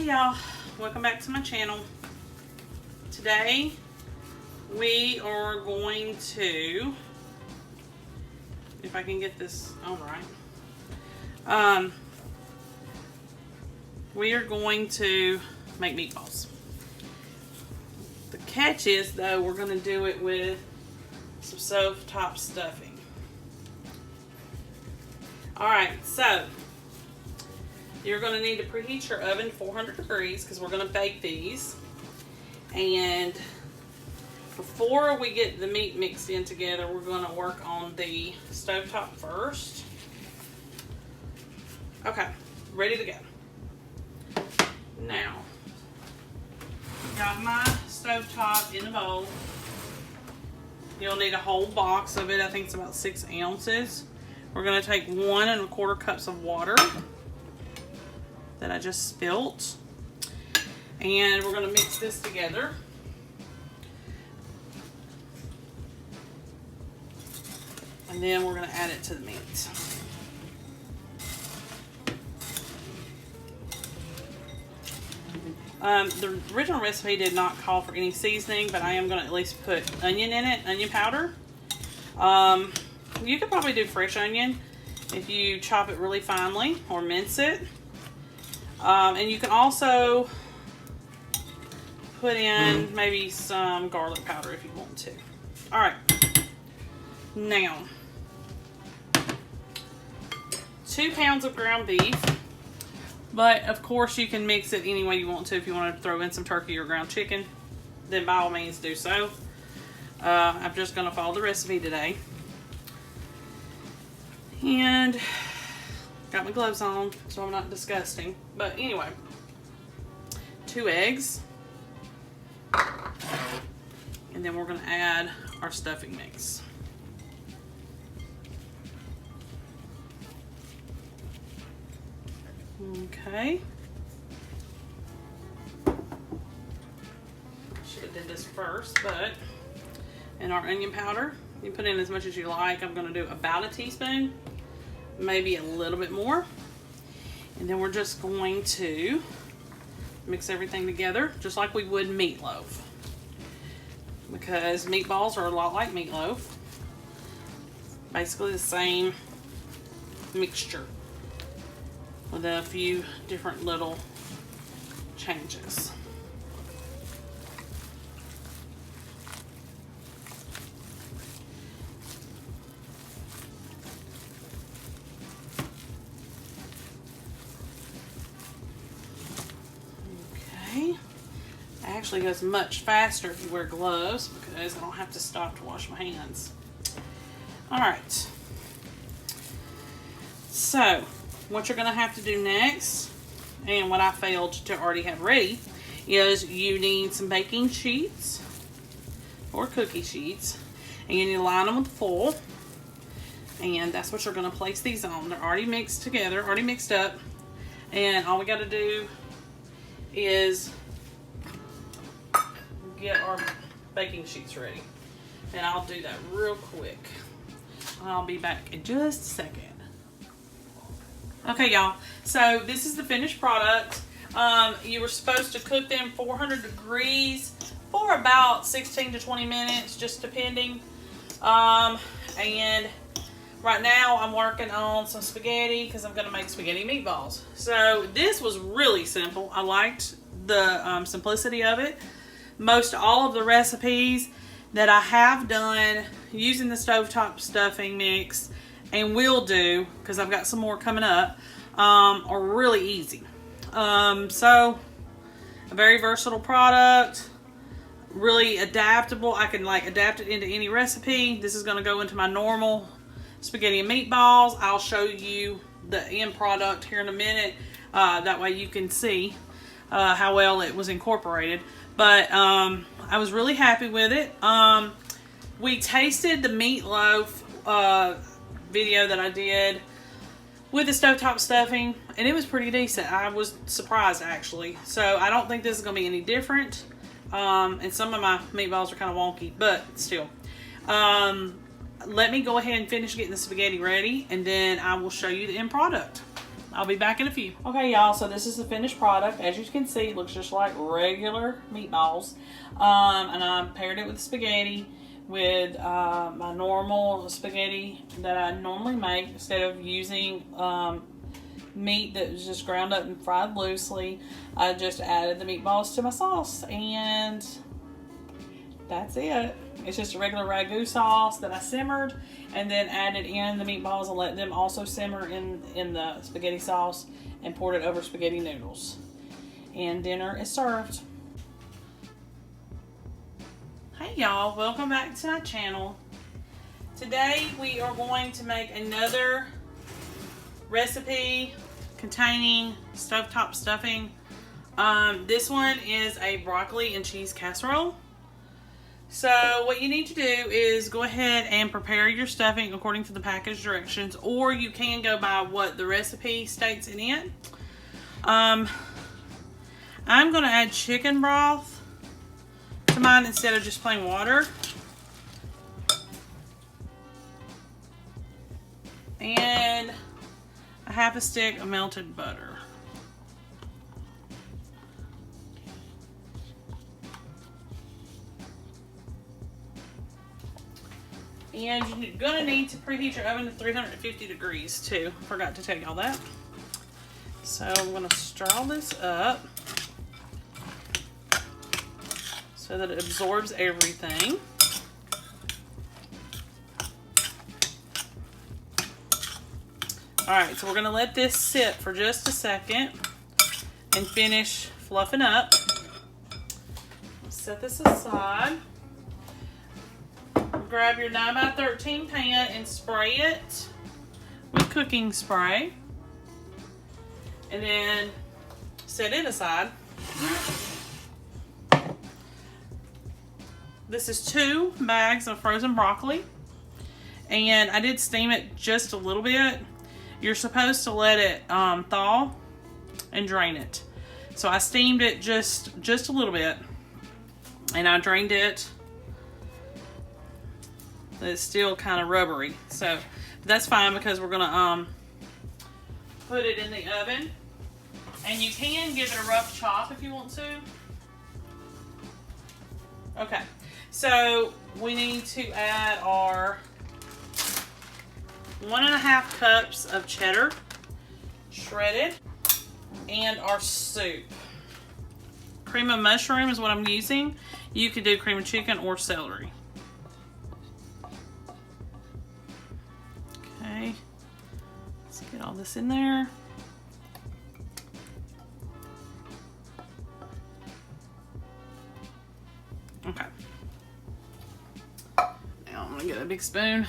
Hey y'all, welcome back to my channel. Today we are going to, if I can get this all right, we are going to make meatballs. The catch is though, we're going to do it with some stovetop stuffing. Alright, so you're going to need to preheat your oven to 400 degrees because we're going to bake these. And before we get the meat mixed in together, we're going to work on the stovetop first. Okay, ready to go. Now, got my stovetop in the bowl. You'll need a whole box of it. I think it's about 6 ounces. We're going to take 1 1/4 cups of water that I just spilt, and we're going to mix this together. And then we're going to add it to the meat. The original recipe did not call for any seasoning, but I am going to at least put onion in it, onion powder. You could probably do fresh onion if you chop it really finely or mince it. And you can also put in maybe some garlic powder if you want to. Alright, now 2 pounds of ground beef, but of course you can mix it any way you want to. If you want to throw in some turkey or ground chicken, then by all means do so. I'm just going to follow the recipe today. And got my gloves on so I'm not disgusting. But anyway, 2 eggs. And then we're going to add our stuffing mix. Okay. Should have did this first, but and our onion powder. You put in as much as you like. I'm going to do about a teaspoon, maybe a little bit more. And then we're just going to mix everything together just like we would meatloaf, because meatballs are a lot like meatloaf. Basically the same mixture with a few different little changes. Actually goes much faster if you wear gloves because I don't have to stop to wash my hands. Alright, so what you're going to have to do next, and what I failed to already have ready, is you need some baking sheets or cookie sheets, and you need to line them with foil, and that's what you're going to place these on. They're already mixed together, already mixed up, and all we got to do is get our baking sheets ready. And I'll do that real quick. I'll be back in just a second. Okay, y'all. So this is the finished product. You were supposed to cook them 400 degrees for about 16 to 20 minutes, just depending. And right now I'm working on some spaghetti because I'm going to make spaghetti meatballs. So this was really simple. I liked the simplicity of it. Most all of the recipes that I have done using the stovetop stuffing mix and will do, because I've got some more coming up, are really easy. So a very versatile product, really adaptable. I can like adapt it into any recipe. This is going to go into my normal spaghetti and meatballs. I'll show you the end product here in a minute. That way you can see how well it was incorporated. But I was really happy with it. We tasted the meatloaf video that I did with the stovetop stuffing, and it was pretty decent. I was surprised actually. So I don't think this is going to be any different. And some of my meatballs are kind of wonky, but still. Let me go ahead and finish getting the spaghetti ready, and then I will show you the end product. I'll be back in a few. Okay, y'all, so this is the finished product. As you can see, it looks just like regular meatballs. And I paired it with spaghetti, with my normal spaghetti that I normally make. Instead of using meat that was just ground up and fried loosely, I just added the meatballs to my sauce, and that's it. It's just a regular ragu sauce that I simmered and then added in the meatballs and let them also simmer in the spaghetti sauce and poured it over spaghetti noodles. And dinner is served. Hey y'all, welcome back to my channel. Today we are going to make another recipe containing stovetop stuffing. This one is a broccoli and cheese casserole. So what you need to do is go ahead and prepare your stuffing according to the package directions, or you can go by what the recipe states in it. I'm going to add chicken broth to mine instead of just plain water. And a half a stick of melted butter. And you're going to need to preheat your oven to 350 degrees too. Forgot to tell y'all that. So I'm going to stir all this up so that it absorbs everything. Alright, so we're going to let this sit for just a second and finish fluffing up. Set this aside. Grab your 9x13 pan and spray it with cooking spray. And then set it aside. This is 2 bags of frozen broccoli. And I did steam it just a little bit. You're supposed to let it thaw and drain it. So I steamed it just a little bit. And I drained it. It's still kind of rubbery, so that's fine because we're gonna put it in the oven, and you can give it a rough chop if you want to. Okay, so we need to add our 1.5 cups of cheddar shredded and our soup. Cream of mushroom is what I'm using. You could do cream of chicken or celery. Okay, let's get all this in there. Okay. Now I'm gonna get a big spoon.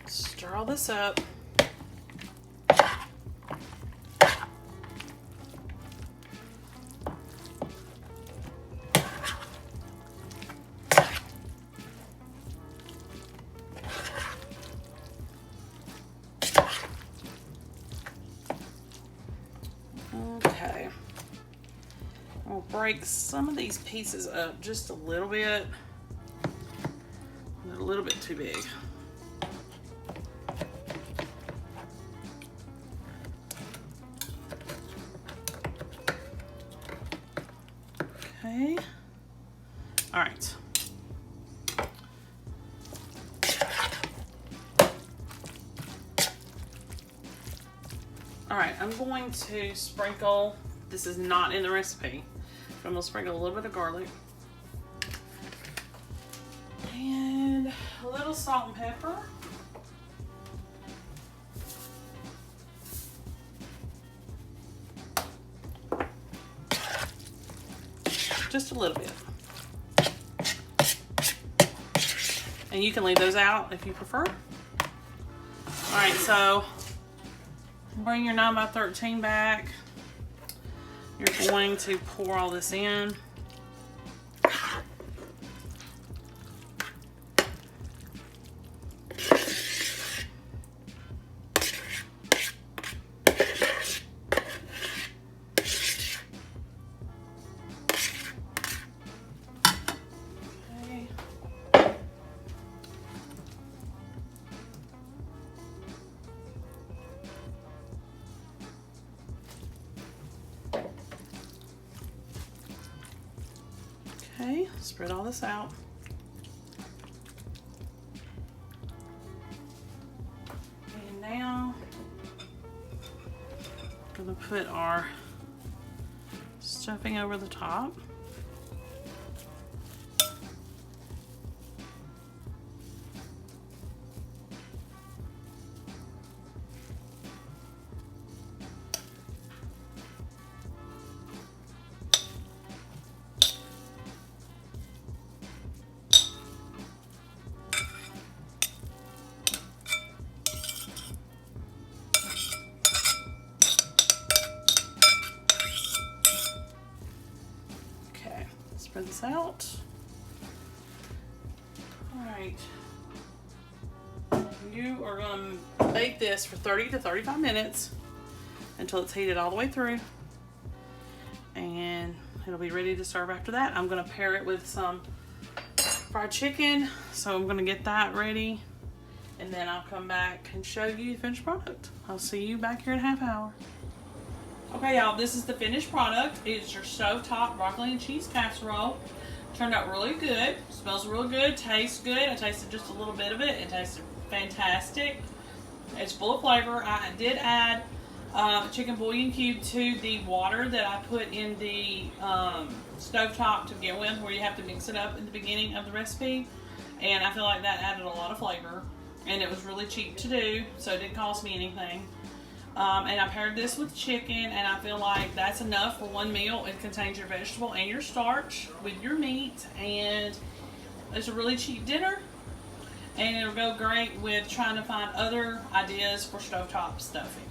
Stir all this up. Okay, I'll break some of these pieces up just a little bit. They're a little bit too big. Okay, all right. All right, I'm going to sprinkle, this is not in the recipe, but I'm gonna sprinkle a little bit of garlic and a little salt and pepper. Just a little bit. And you can leave those out if you prefer. All right, so bring your 9x13 back. You're going to pour all this in. Okay, spread all this out. And now I'm going to put our stuffing over the top. Spread this out. Alright. You are going to bake this for 30 to 35 minutes until it's heated all the way through. And it'll be ready to serve after that. I'm going to pair it with some fried chicken. So I'm going to get that ready. And then I'll come back and show you the finished product. I'll see you back here in a half hour. Okay, y'all, this is the finished product. It's your stovetop broccoli and cheese casserole. Turned out really good. Smells real good. Tastes good. I tasted just a little bit of it. It tasted fantastic. It's full of flavor. I did add chicken bouillon cube to the water that I put in the stovetop to begin with, where you have to mix it up in the beginning of the recipe. And I feel like that added a lot of flavor. And it was really cheap to do, so it didn't cost me anything. And I paired this with chicken, and I feel like that's enough for one meal. It contains your vegetable and your starch with your meat, and it's a really cheap dinner, and it'll go great with trying to find other ideas for stovetop stuffing.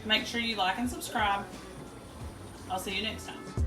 Make sure you like and subscribe. I'll see you next time.